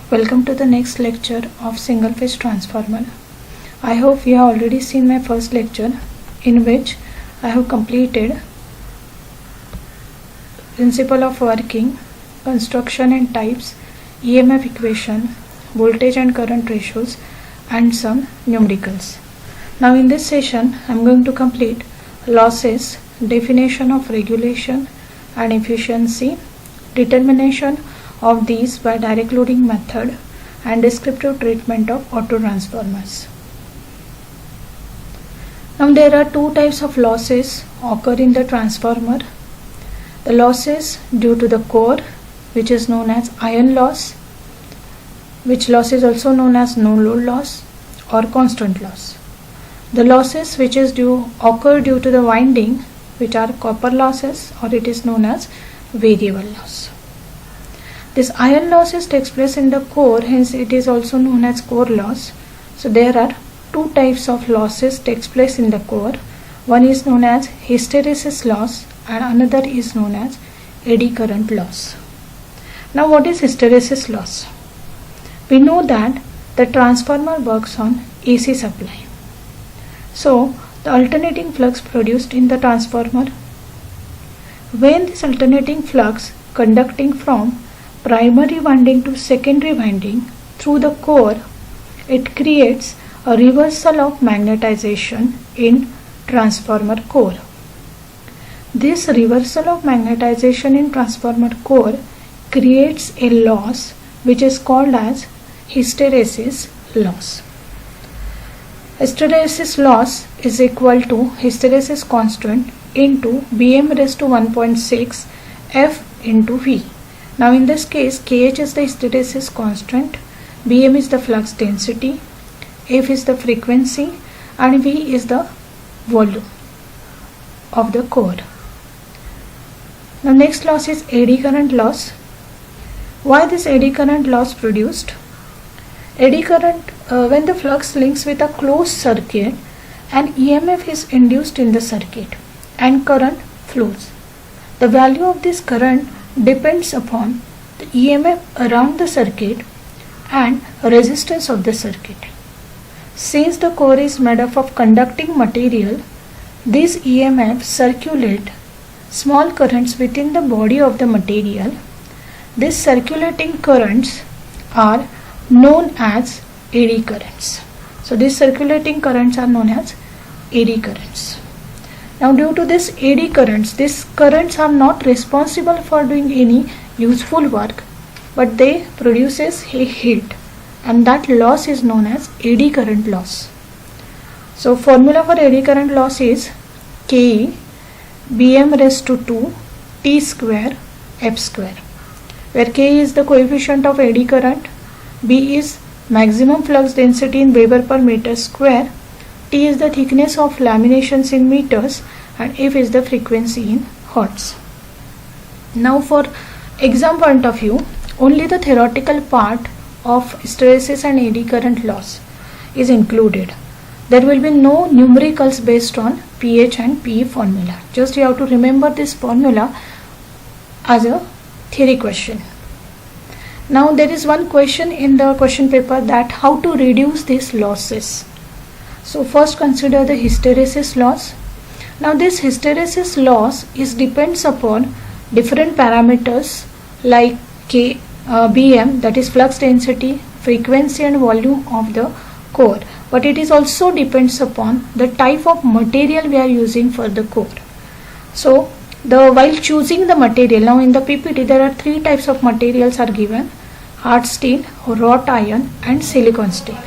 Welcome to the next lecture of single phase transformer. I hope you have already seen my first lecture in which I have completed principle of working, construction and types, EMF equation, voltage and current ratios and some numericals. Now in this session I am going to complete losses, definition of regulation and efficiency, determination of these by direct loading method and descriptive treatment of autotransformers. Now there are two types of losses occur in the transformer. The losses due to the core, which is known as iron loss, which loss is also known as no load loss or constant loss. The losses which is occur due to the winding, which are copper losses, or it is known as variable loss. This iron losses takes place in the core, hence it is also known as core loss. So there are two types of losses takes place in the core. One is known as hysteresis loss and another is known as eddy current loss. Now what is hysteresis loss? We know that the transformer works on AC supply. So the alternating flux produced in the transformer, when this alternating flux conducting from primary winding to secondary winding through the core, it creates a reversal of magnetization in transformer core. This reversal of magnetization in transformer core creates a loss which is called as hysteresis loss. Hysteresis loss is equal to hysteresis constant into Bm raised to 1.6 F into V. Now in this case, Kh is the hysteresis constant, Bm is the flux density, F is the frequency and V is the volume of the core. Now next loss is eddy current loss. Why this eddy current loss produced? Eddy current, when the flux links with a closed circuit, an EMF is induced in the circuit and current flows. The value of this current depends upon the EMF around the circuit and resistance of the circuit. Since the core is made up of conducting material, these EMF circulate small currents within the body of the material. These circulating currents are known as eddy currents. So these circulating currents are known as eddy currents. Now due to this eddy currents, these currents are not responsible for doing any useful work, but they produces a heat and that loss is known as eddy current loss. So formula for eddy current loss is Ke Bm raised to 2 T square F square, where K is the coefficient of eddy current, B is maximum flux density in Weber per meter square, T is the thickness of laminations in meters and F is the frequency in hertz. Now for exam point of view, only the theoretical part of hysteresis and eddy current loss is included. There will be no numericals based on pH and PE formula. Just you have to remember this formula as a theory question. Now there is one question in the question paper that how to reduce these losses. So first consider the hysteresis loss. Now this hysteresis loss depends upon different parameters like Bm, that is flux density, frequency and volume of the core. But it is also depends upon the type of material we are using for the core. So while choosing the material, now in the PPT there are three types of materials are given: hard steel, wrought iron and silicon steel.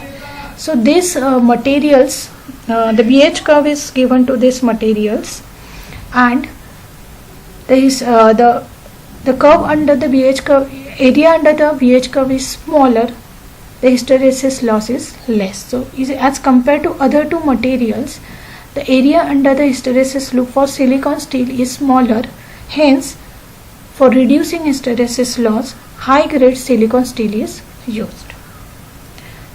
So these materials, the BH curve is given to these materials and the curve under the BH curve, area under the BH curve is smaller, the hysteresis loss is less. So as compared to other two materials, the area under the hysteresis loop for silicon steel is smaller. Hence, for reducing hysteresis loss, high grade silicon steel is used.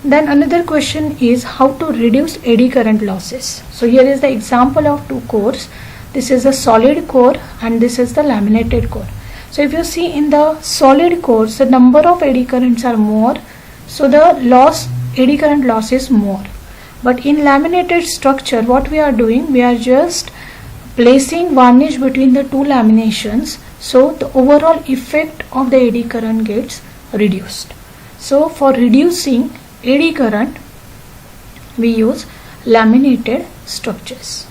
Then another question is how to reduce eddy current losses. So here is the example of two cores. This is a solid core and this is the laminated core. So if you see in the solid cores, the number of eddy currents are more So the loss, eddy current loss is more. But in laminated structure, what we are doing, we are just placing varnish between the two laminations, so the overall effect of the eddy current gets reduced. So for reducing eddy current, we use laminated structures.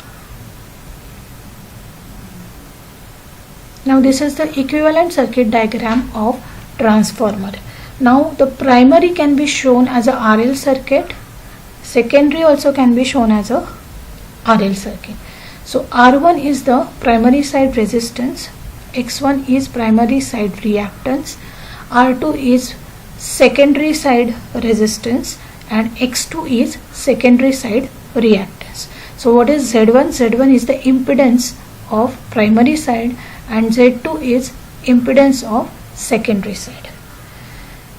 Now this is the equivalent circuit diagram of transformer. Now the primary can be shown as a RL circuit, secondary also can be shown as a RL circuit. So R1 is the primary side resistance, X1 is primary side reactance, R2 is secondary side resistance, and X2 is secondary side reactance. So what is Z1? Z1 is the impedance of primary side and Z2 is impedance of secondary side.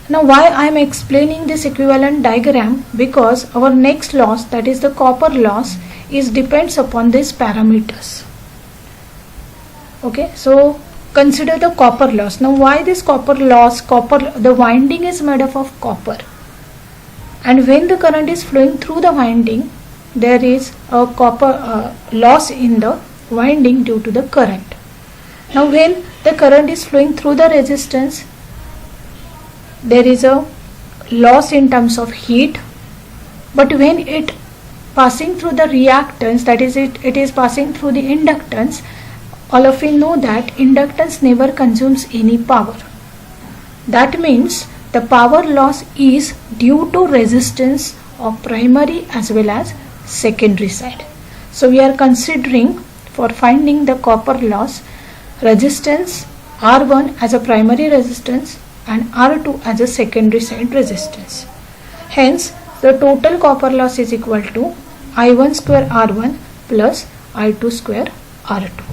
Now why I am explaining this equivalent diagram? Because our next loss, that is the copper loss, is depends upon these parameters. Okay, so consider the copper loss. Now why this copper loss? The winding is made up of copper, and when the current is flowing through the winding, there is a copper loss in the winding due to the current. Now when the current is flowing through the resistance, there is a loss in terms of heat, but when it passing through the reactance, that is it is passing through the inductance, all of you know that inductance never consumes any power. That means the power loss is due to resistance of primary as well as secondary side. So we are considering, for finding the copper loss, resistance R1 as a primary resistance and R2 as a secondary side resistance. Hence the total copper loss is equal to I1 square R1 plus I2 square R2.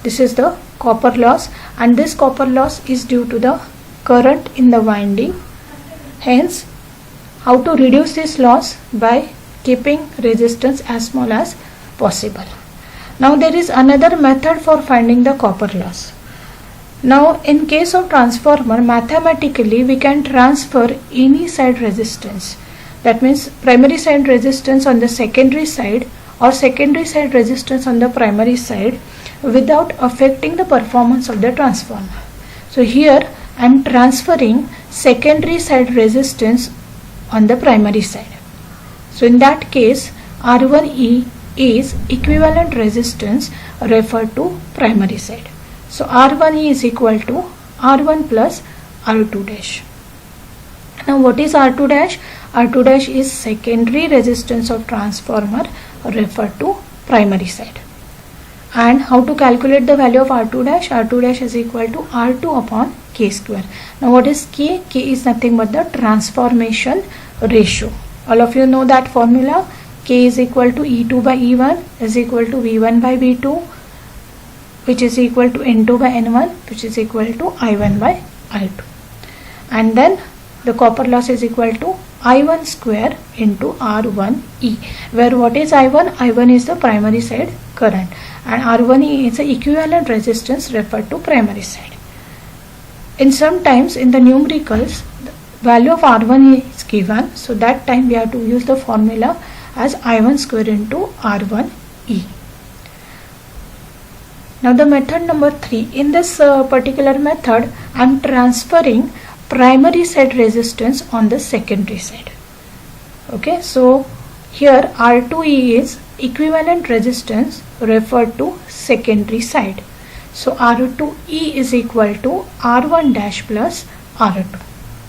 This is the copper loss, and this copper loss is due to the current in the winding. Hence, how to reduce this loss? By keeping resistance as small as possible. Now there is another method for finding the copper loss. Now in case of transformer, mathematically we can transfer any side resistance. That means primary side resistance on the secondary side or secondary side resistance on the primary side without affecting the performance of the transformer. So here I am transferring secondary side resistance on the primary side. So in that case, R1E is equivalent resistance referred to primary side. So R1E is equal to R1 plus R2 dash. Now what is R2 dash? R2 dash is secondary resistance of transformer referred to primary side. And how to calculate the value of R2 dash? R2 dash is equal to R2 upon K square. Now what is K? K is nothing but the transformation ratio. All of you know that formula. K is equal to E2 by E1 is equal to V1 by V2, which is equal to N2 by N1, which is equal to I1 by I2. And then the copper loss is equal to I1 square into R1E, where what is I1? I1 is the primary side current and R1E is the equivalent resistance referred to primary side. In sometimes in the numericals, the value of R1 is given, so that time we have to use the formula as I1 square into R1E. Now the method number 3, in this particular method I am transferring primary side resistance on the secondary side. Okay, so here R2E is equivalent resistance referred to secondary side. So R2E is equal to R1 dash plus R2.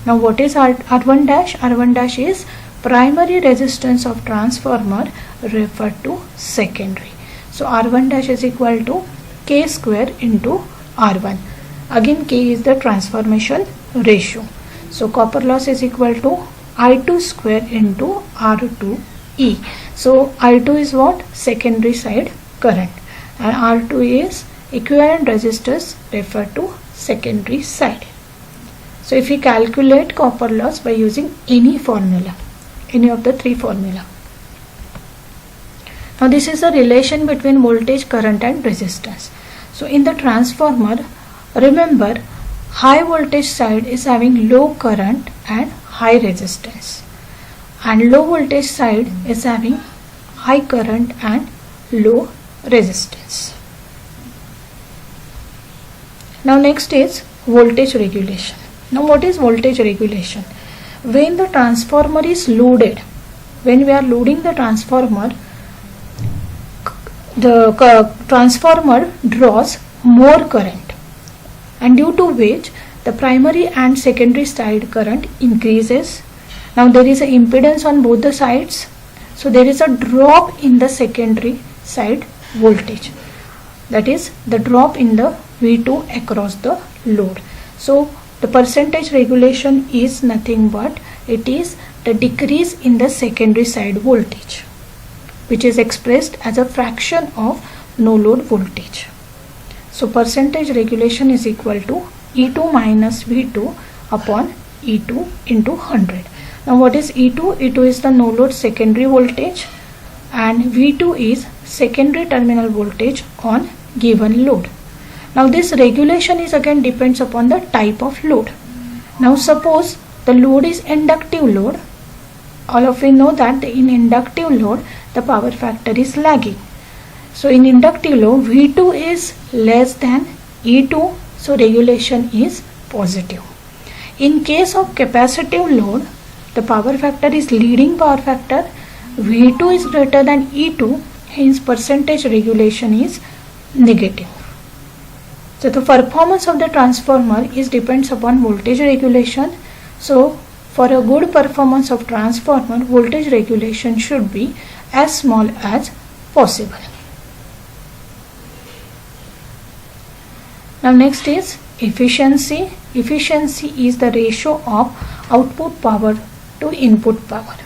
Now what is R1 dash? R1 dash is primary resistance of transformer referred to secondary. So R1 dash is equal to K square into R1. Again K is the transformation ratio. So copper loss is equal to I2 square into R2E. So I2 is what? Secondary side current, and R2 is equivalent resistors referred to secondary side. So if we calculate copper loss by using any formula, any of the three formula. Now this is the relation between voltage, current and resistance. So in the transformer, remember, high voltage side is having low current and high resistance, and low voltage side is having high current and low resistance. Now next is voltage regulation. Now what is voltage regulation? When the transformer is loaded, when we are loading the transformer draws more current, and due to which the primary and secondary side current increases. Now there is an impedance on both the sides, so there is a drop in the secondary side voltage, that is the drop in the V2 across the load. So the percentage regulation is nothing but it is the decrease in the secondary side voltage, which is expressed as a fraction of no load voltage. So percentage regulation is equal to E2 minus V2 upon E2 into 100. Now what is E2? E2 is the no load secondary voltage, and V2 is secondary terminal voltage on given load. Now this regulation is again depends upon the type of load. Now suppose the load is inductive load. All of you know that in inductive load the power factor is lagging. So in inductive load V2 is less than E2, so regulation is positive. In case of capacitive load, the power factor is leading power factor, V2 is greater than E2, hence percentage regulation is negative. So the performance of the transformer is depends upon voltage regulation. So for a good performance of transformer, voltage regulation should be as small as possible. Now next is efficiency. Efficiency is the ratio of output power to input power.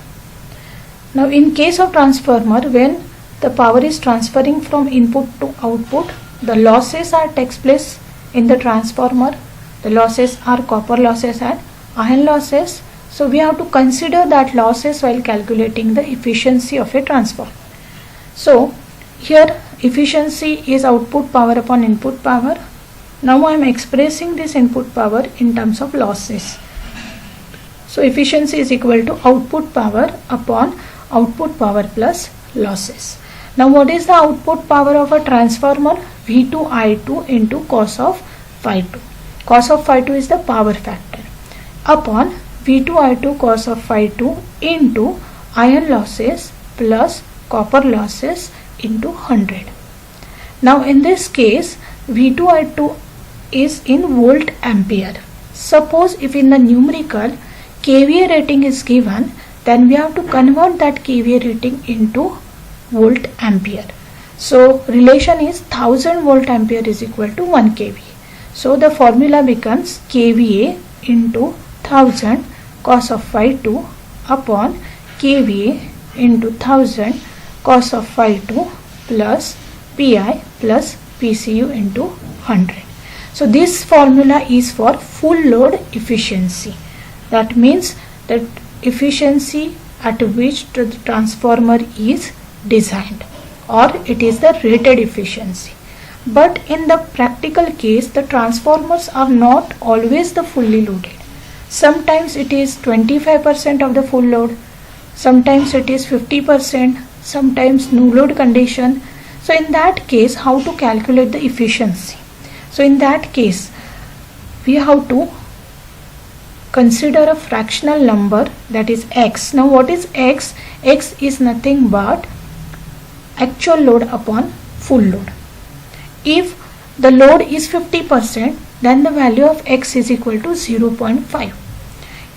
Now in case of transformer, when the power is transferring from input to output, the losses are takes place in the transformer. The losses are copper losses and iron losses. So we have to consider that losses while calculating the efficiency of a transformer. So here efficiency is output power upon input power. Now I am expressing this input power in terms of losses. So efficiency is equal to output power upon output power plus losses. Now what is the output power of a transformer? V2I2 into cos of phi 2. Cos of phi 2 is the power factor upon V2I2 cos of phi 2 into iron losses plus copper losses into 100. Now in this case V2I2 is in volt ampere. Suppose if in the numerical kVA rating is given, then we have to convert that kVA rating into volt ampere. So relation is 1000 volt ampere is equal to 1 kVA. So the formula becomes kVA into 1000 cos of phi 2 upon kVA into 1000 cos of phi 2 plus Pi plus PCU into 100. So this formula is for full load efficiency. That means that efficiency at which the transformer is designed, or it is the rated efficiency. But in the practical case, the transformers are not always the fully loaded. Sometimes it is 25% of the full load, sometimes it is 50%, sometimes no load condition. So in that case, how to calculate the efficiency? So in that case, we have to consider a fractional number, that is x. Now what is x? X is nothing but actual load upon full load. If the load is 50%, then the value of x is equal to 0.5.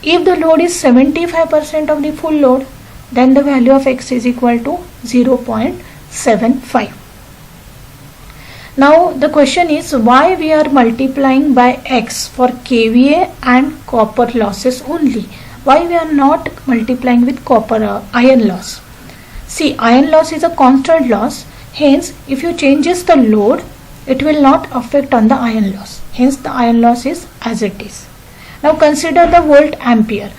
If the load is 75% of the full load, then the value of x is equal to 0.75. Now the question is why we are multiplying by x for kVA and copper losses only. Why we are not multiplying with copper iron loss? See, iron loss is a constant loss. Hence, if you changes the load, it will not affect on the iron loss. Hence, the iron loss is as it is. Now consider the volt ampere.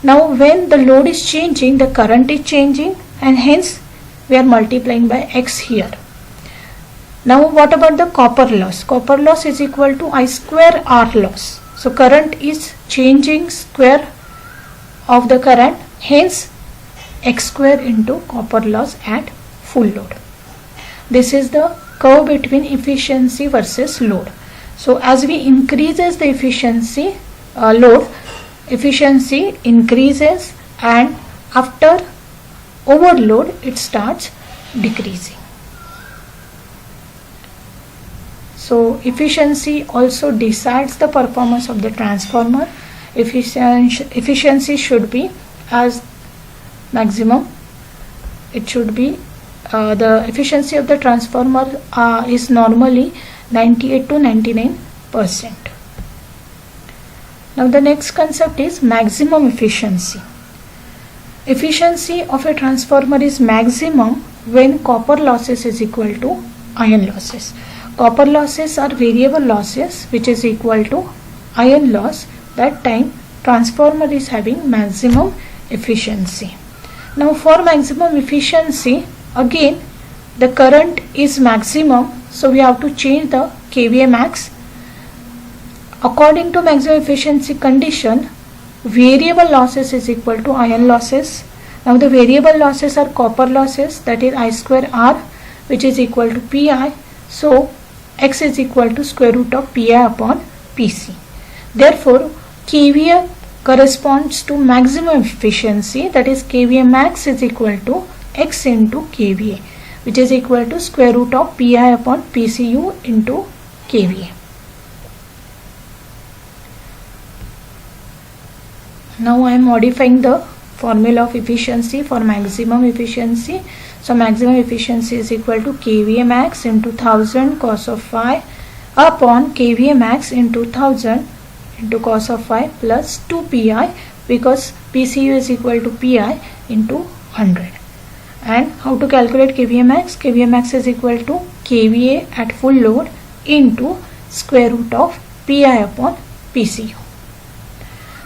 Now when the load is changing, the current is changing, and hence we are multiplying by x here. Now what about the copper loss? Copper loss is equal to I square R loss. So current is changing square of the current, hence x square into copper loss at full load. This is the curve between efficiency versus load. So as we increases the efficiency, load efficiency increases, and after overload it starts decreasing. So efficiency also decides the performance of the transformer. Efficiency should be as maximum. It should be the efficiency of the transformer is normally 98 to 99%. Now the next concept is maximum efficiency. Efficiency of a transformer is maximum when copper losses is equal to iron losses. Copper losses are variable losses which is equal to iron loss. That time transformer is having maximum efficiency. Now for maximum efficiency, again the current is maximum, so we have to change the kVA max. According to maximum efficiency condition, variable losses is equal to iron losses. Now the variable losses are copper losses, that is I square R, which is equal to Pi. So X is equal to square root of Pi upon Pc. Therefore kVA corresponds to maximum efficiency, that is kVA max is equal to X into kVA, which is equal to square root of Pi upon Pcu into kVA. Now I am modifying the formula of efficiency for maximum efficiency. So maximum efficiency is equal to kVA max into 1000 cos of phi upon kVA max into 1000 into cos of phi plus 2 Pi, because Pcu is equal to Pi into 100. And how to calculate kVA max? kVA max is equal to kVA at full load into square root of Pi upon Pcu.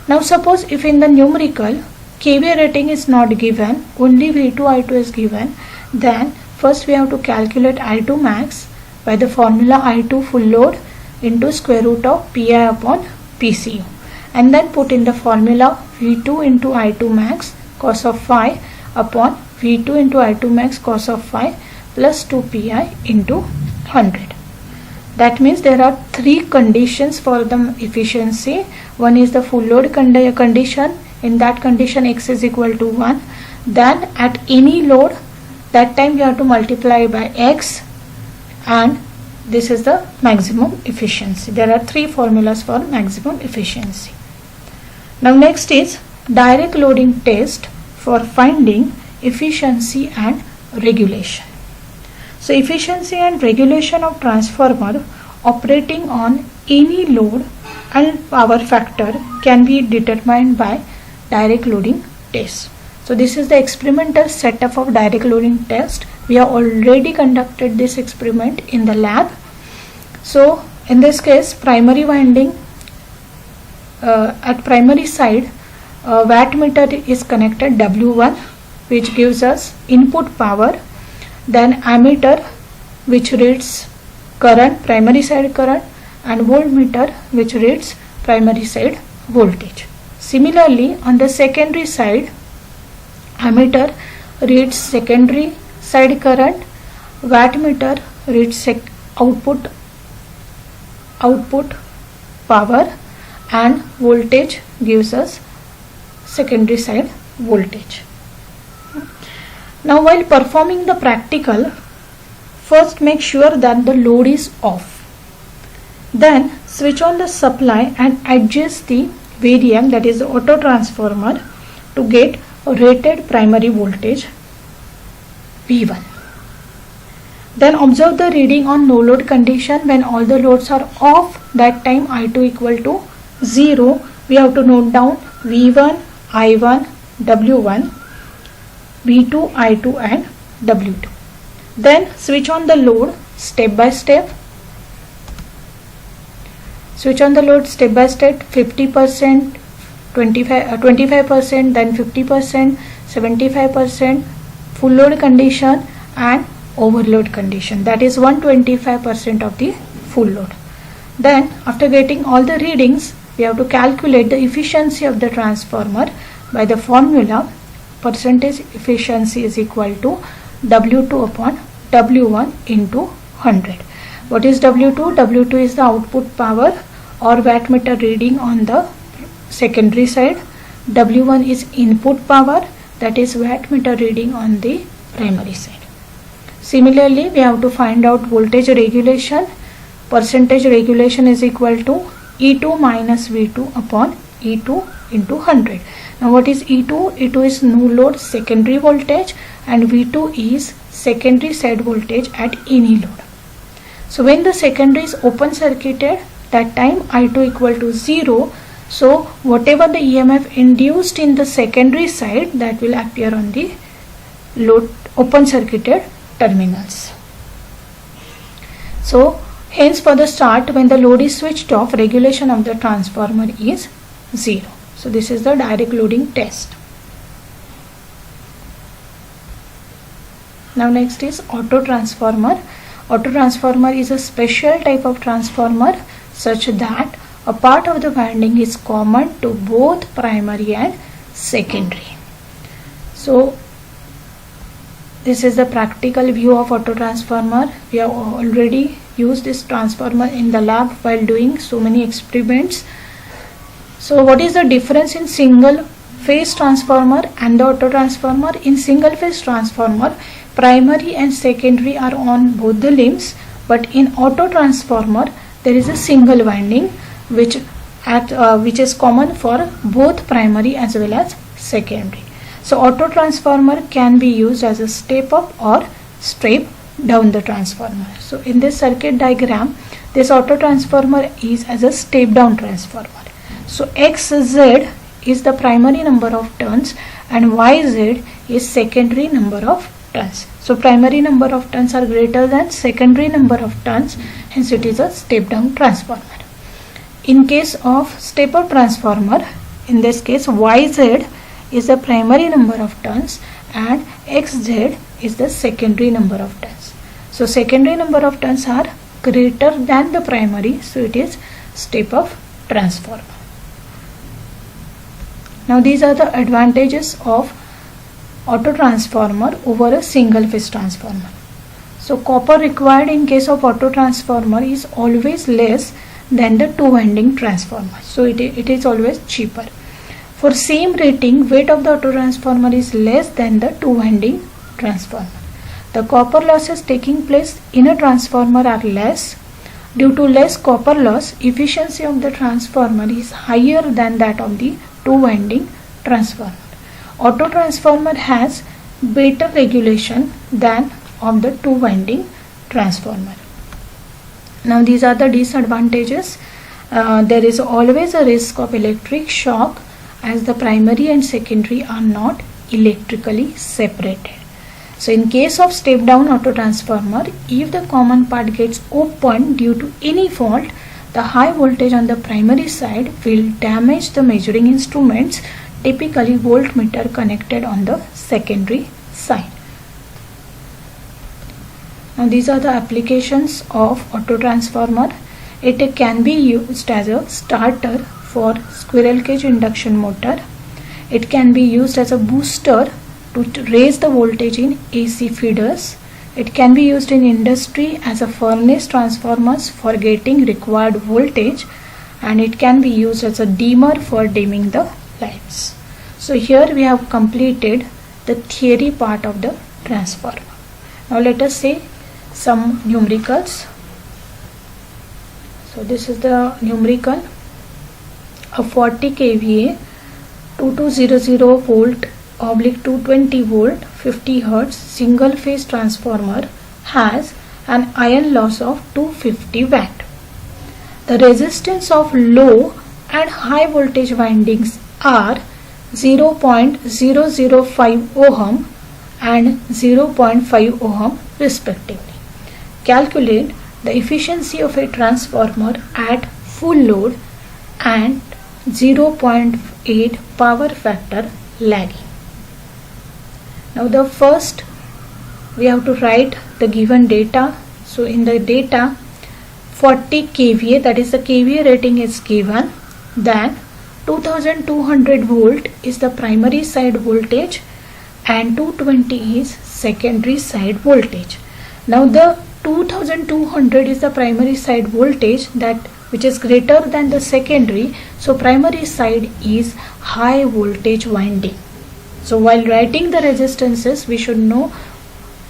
Now suppose if in the numerical kVA rating is not given, only V2 I2 is given, then first we have to calculate I2 max by the formula I2 full load into square root of Pi upon Pcu, and then put in the formula V2 into I2 max cos of phi upon V2 into I2 max cos of phi plus 2 Pi into 100. That means there are three conditions for the efficiency. One is the full load condition. In that condition X is equal to 1. Then at any load, that time you have to multiply by X, and this is the maximum efficiency. There are three formulas for maximum efficiency. Now next is direct loading test for finding efficiency and regulation. So efficiency and regulation of transformer operating on any load and power factor can be determined by direct loading test. So this is the experimental setup of direct loading test. We have already conducted this experiment in the lab. So in this case, primary winding, at primary side, wattmeter is connected W1, which gives us input power. Then ammeter, which reads current, primary side current, and voltmeter, which reads primary side voltage. Similarly, on the secondary side, ammeter reads secondary side current, wattmeter reads output power, and voltage gives us secondary side voltage. Now while performing the practical, first make sure that the load is off. Then switch on the supply and adjust the variac, that is the auto transformer, to get rated primary voltage V1. Then observe the reading on no load condition. When all the loads are off, that time I2 equal to 0. We have to note down V1, I1, W1, V2, I2 and W2. Then switch on the load step by step. Switch on the load step by step, 50%, 25%, then 50%, 75%, full load condition and overload condition, that is 125% of the full load. Then after getting all the readings, we have to calculate the efficiency of the transformer by the formula percentage efficiency is equal to W2 upon W1 into 100. What is W2? W2 is the output power or wattmeter reading on the secondary side. W1 is input power, that is wattmeter reading on the primary side. Similarly, we have to find out voltage regulation. Percentage regulation is equal to E2 minus V2 upon E2 into 100. Now what is E2? E2 is no load secondary voltage and V2 is secondary side voltage at any load. So when the secondary is open circuited, that time I2 equal to 0. So whatever the EMF induced in the secondary side, that will appear on the load open circuited terminals. So hence for the start, when the load is switched off, regulation of the transformer is 0. So this is the direct loading test. Now next is auto transformer. Auto transformer is a special type of transformer such that a part of the winding is common to both primary and secondary. So this is the practical view of auto transformer. We have already used this transformer in the lab while doing so many experiments. So what is the difference in single phase transformer and the auto transformer? In single phase transformer, primary and secondary are on both the limbs, but in auto transformer there is a single winding which is common for both primary as well as secondary. So auto transformer can be used as a step up or step down the transformer. So in this circuit diagram, this auto transformer is as a step down transformer. So XZ is the primary number of turns and YZ is secondary number of turns. So primary number of turns are greater than secondary number of turns, hence it is a step down transformer. In case of step up transformer, in this case YZ is the primary number of turns and XZ is the secondary number of turns. So secondary number of turns are greater than the primary, so it is step up transformer. Now these are the advantages of auto transformer over a single phase transformer. So copper required in case of auto transformer is always less than the two winding transformer. So it is always cheaper. For same rating, weight of the auto transformer is less than the two winding transformer. The copper losses taking place in a transformer are less. Due to less copper loss, efficiency of the transformer is higher than that of the two winding transformer. Auto transformer has better regulation than of the two winding transformer. Now these are the disadvantages. There is always a risk of electric shock as the primary and secondary are not electrically separated. So in case of step down auto transformer, if the common part gets opened due to any fault, the high voltage on the primary side will damage the measuring instruments, typically voltmeter connected on the secondary side. Now these are the applications of auto transformer. It can be used as a starter for squirrel cage induction motor. It can be used as a booster to raise the voltage in AC feeders. It can be used in industry as a furnace transformers for getting required voltage, and it can be used as a dimmer for dimming the lights. So here we have completed the theory part of the transformer. Now let us say some numericals. So this is the numerical. A 40 kVA 2200 volt oblique 220 volt 50 hertz single phase transformer has an iron loss of 250 watt. The resistance of low and high voltage windings are 0.005 ohm and 0.5 ohm respectively. Calculate the efficiency of a transformer at full load and 0.8 power factor lagging. Now the first we have to write the given data. So in the data 40 kVA, that is the kVA rating is given, then 2200 volt is the primary side voltage and 220 is secondary side voltage. Now the 2200 is the primary side voltage that which is greater than the secondary, so primary side is high voltage winding. So while writing the resistances, we should know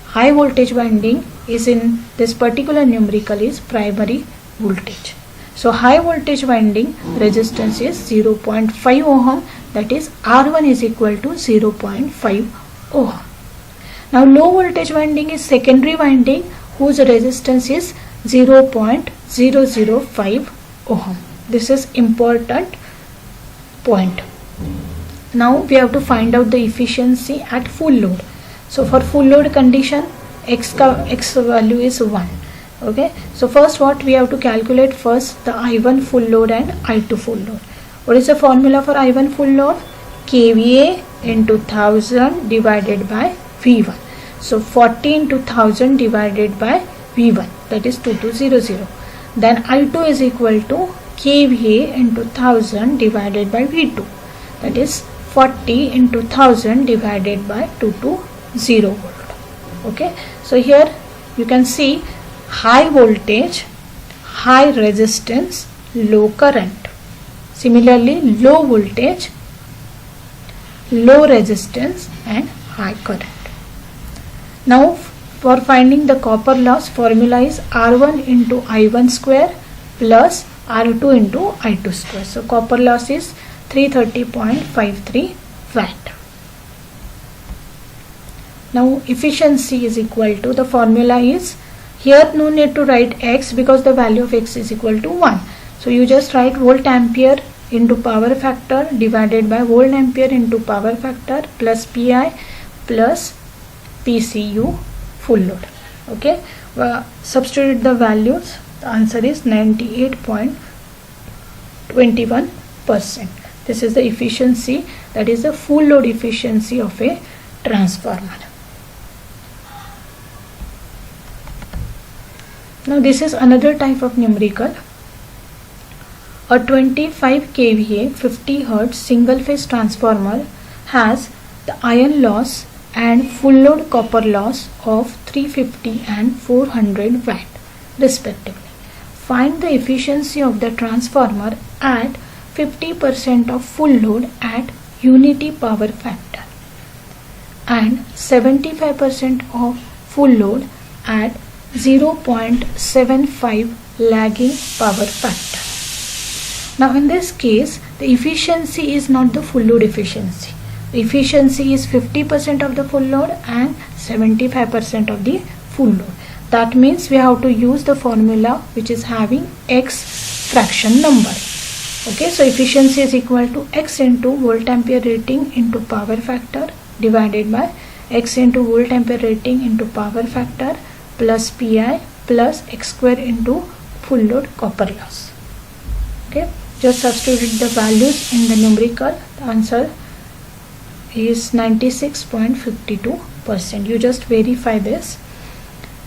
high voltage winding is in this particular numerical is primary voltage. So high voltage winding resistance is 0.5 ohm, that is R1 is equal to 0.5 ohm. Now low voltage winding is secondary winding whose resistance is 0.005 ohm. This is important point. Now we have to find out the efficiency at full load. So for full load condition, x value is 1. Okay, so first what we have to calculate, first the I1 full load and I2 full load. What is the formula for I1 full load? kVA into 1000 divided by V1. So 40 into 1000 divided by V1, that is 2200. Then I2 is equal to kVA into 1000 divided by V2, that is 40 into 1000 divided by 220 volt. Okay, so here you can see high voltage, high resistance, low current. Similarly, low voltage, low resistance and high current. Now for finding the copper loss, formula is R1 into I1 square plus R2 into I2 square. So copper loss is 330.53 watt. Now efficiency is equal to, the formula is, here no need to write x because the value of x is equal to 1. So you just write volt ampere into power factor divided by volt ampere into power factor plus Pi plus PCU full load. Okay, substitute the values, the answer is 98.21%. This is the efficiency, that is the full load efficiency of a transformer. Now this is another type of numerical. A 25 kVA 50 Hz single phase transformer has the iron loss and full load copper loss of 350 and 400 watt respectively. Find the efficiency of the transformer at 50% of full load at unity power factor and 75% of full load at 0.75 lagging power factor. Now in this case, the efficiency is not the full load efficiency. The efficiency is 50% of the full load and 75% of the full load. That means we have to use the formula which is having x fraction number. Okay, so efficiency is equal to x into volt ampere rating into power factor divided by x into volt ampere rating into power factor plus Pi plus x square into full load copper loss. Okay, just substitute the values in the numerical. The answer is 96.52%. You just verify this.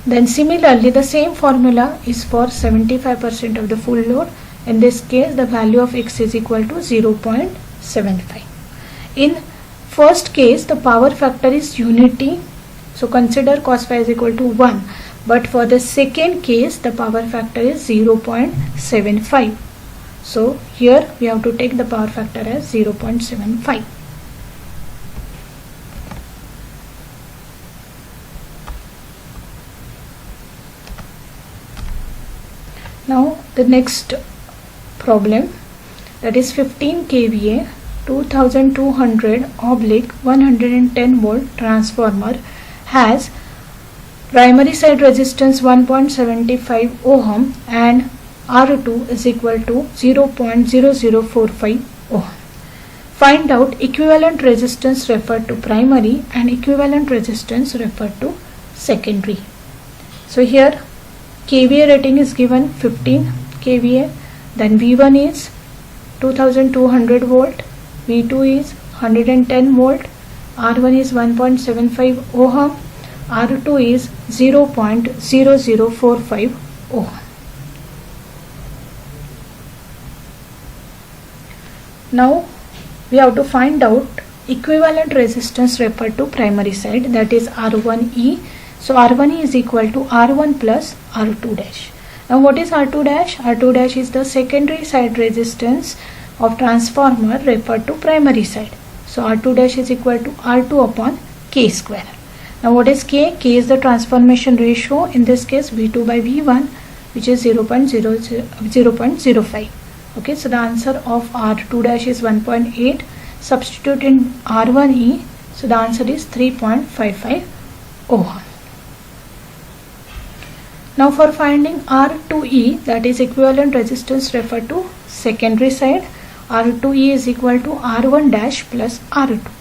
Then similarly the same formula is for 75% of the full load. In this case the value of x is equal to 0.75. In first case the power factor is unity, so consider cos phi is equal to 1, but for the second case the power factor is 0.75. So here we have to take the power factor as 0.75. Now the next problem, that is 15 kVA 2200/110 volt transformer has primary side resistance 1.75 ohm and R2 is equal to 0.0045 ohm. Find out equivalent resistance referred to primary and equivalent resistance referred to secondary. So here kVA rating is given 15 kVA, then V1 is 2200 volt, V2 is 110 volt, R1 is 1.75 ohm, R2 is 0.0045 ohm. Now we have to find out equivalent resistance referred to primary side, that is R1E. So R1E is equal to R1 plus R2 dash. Now what is R2 dash? R2 dash is the secondary side resistance of transformer referred to primary side. So R2 dash is equal to R2 upon K square. Now what is K? K is the transformation ratio, in this case V2 by V1, which is 0.05. Okay, so the answer of R2 dash is 1.8. Substitute in R1E, so the answer is 3.55 ohm. Now for finding R2E, that is equivalent resistance referred to secondary side, R2E is equal to R1 dash plus R2.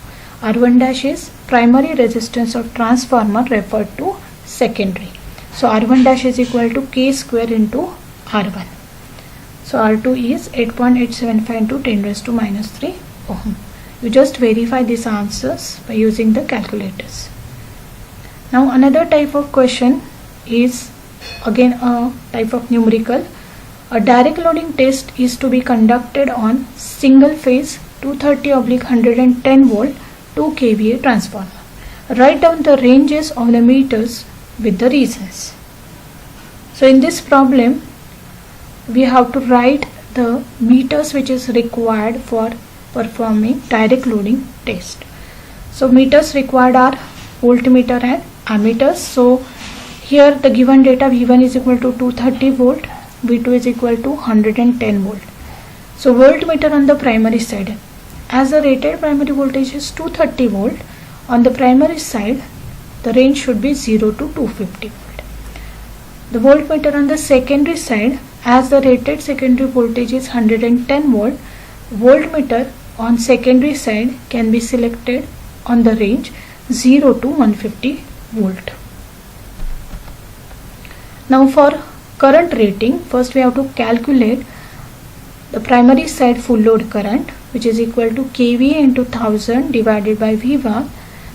R1 dash is primary resistance of transformer referred to secondary. So R1 dash is equal to K square into R1. So R2 is 8.875 into 10 raised to minus 3 ohm. You just verify these answers by using the calculators. Now another type of question is again a type of numerical. A direct loading test is to be conducted on single phase 230/110 volt 2 kVA transformer. Write down the ranges of the meters with the reasons. So in this problem we have to write the meters which is required for performing direct loading test. So meters required are voltmeter and ammeters. So here the given data, V1 is equal to 230 volt, V2 is equal to 110 volt. So voltmeter on the primary side, as the rated primary voltage is 230 volt, on the primary side the range should be 0 to 250 volt. The voltmeter on the secondary side, as the rated secondary voltage is 110 volt, voltmeter on secondary side can be selected on the range 0 to 150 volt. Now for current rating, first we have to calculate the primary side full load current, which is equal to kVA into 1000 divided by V1.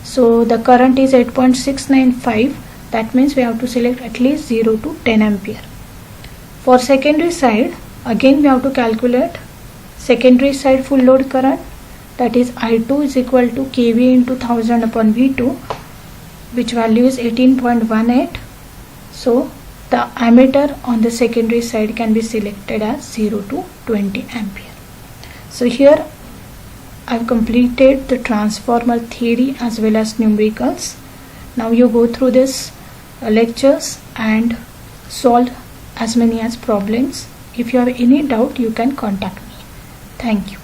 So the current is 8.695. That means we have to select at least 0 to 10 ampere. For secondary side, again we have to calculate secondary side full load current, that is I2 is equal to kVA into 1000 upon V2, which value is 18.18. So the ammeter on the secondary side can be selected as 0 to 20 ampere. So here I have completed the transformer theory as well as numericals. Now you go through this lectures and solve as many as problems. If you have any doubt, you can contact me. Thank you.